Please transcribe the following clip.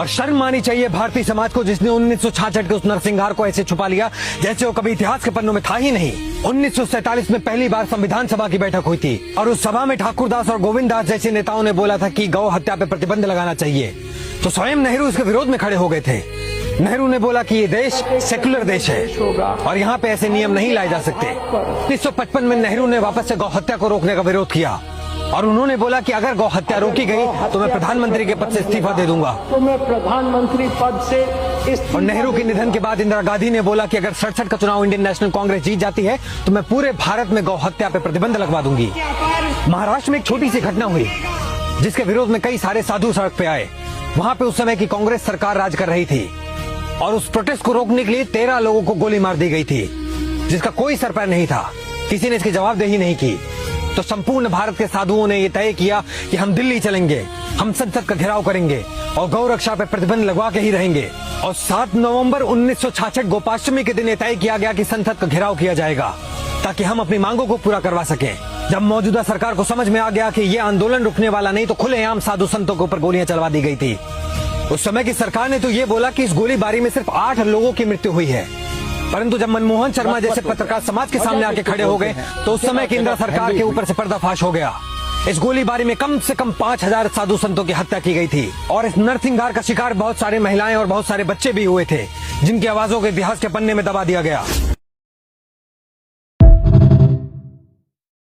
और शर्म आनी चाहिए भारतीय समाज को, जिसने 1966 के उस नरसंहार को ऐसे छुपा लिया जैसे वो कभी इतिहास के पन्नों में था ही नहीं। 1947 में पहली बार संविधान सभा की बैठक हुई थी और उस सभा में ठाकुरदास और गोविंद दास जैसे नेताओं ने बोला था कि गौ हत्या पे प्रतिबंध लगाना चाहिए, तो स्वयं नेहरू इसके विरोध में खड़े हो गए थे। नेहरू ने बोला कि ये देश सेक्युलर देश है और यहाँ पे ऐसे नियम नहीं लाए जा सकते। 1955 में नेहरू ने वापस से गौ हत्या को रोकने का विरोध किया और उन्होंने बोला कि अगर गौ हत्या रोकी गई तो मैं प्रधानमंत्री के पद से इस्तीफा दे दूंगा। तो मैं प्रधानमंत्री पद से और नेहरू के निधन के बाद इंदिरा गांधी ने बोला कि अगर 67 का चुनाव इंडियन नेशनल कांग्रेस जीत जाती है तो मैं पूरे भारत में गौ हत्या पे प्रतिबंध लगवा दूंगी। महाराष्ट्र में एक छोटी सी घटना हुई जिसके विरोध में कई सारे साधु सड़क पे आए। वहाँ पे उस समय की कांग्रेस सरकार राज कर रही थी और उस प्रोटेस्ट को रोकने के लिए 13 लोगों को गोली मार दी गई थी, जिसका कोई सर पैर नहीं था। किसी ने इसकी जवाबदेही नहीं की। तो संपूर्ण भारत के साधुओं ने ये तय किया कि हम दिल्ली चलेंगे, हम संसद का घेराव करेंगे और गौ रक्षा पर प्रतिबंध लगवा के ही रहेंगे। और 7 नवंबर 1966 गोपाष्टमी के दिन ये तय किया गया कि संसद का घेराव किया जाएगा ताकि हम अपनी मांगों को पूरा करवा सकें। जब मौजूदा सरकार को समझ में आ गया कि ये आंदोलन रुकने वाला नहीं, तो खुलेआम साधु संतों के ऊपर गोलियां चलवा दी गई थी। उस समय की सरकार ने तो ये बोला कि इस गोलीबारी में सिर्फ 8 लोगों की मृत्यु हुई है, परंतु जब मनमोहन शर्मा जैसे पत्रकार समाज के सामने आके खड़े हो गए तो उस समय की इंदिरा सरकार के ऊपर से पर्दाफाश हो गया। इस गोलीबारी में कम से कम 5000 साधु संतों की हत्या की गई थी और इस नरसंहार का शिकार बहुत सारे महिलाएं और बहुत सारे बच्चे भी हुए थे, जिनकी आवाजों को इतिहास के पन्ने में दबा दिया गया।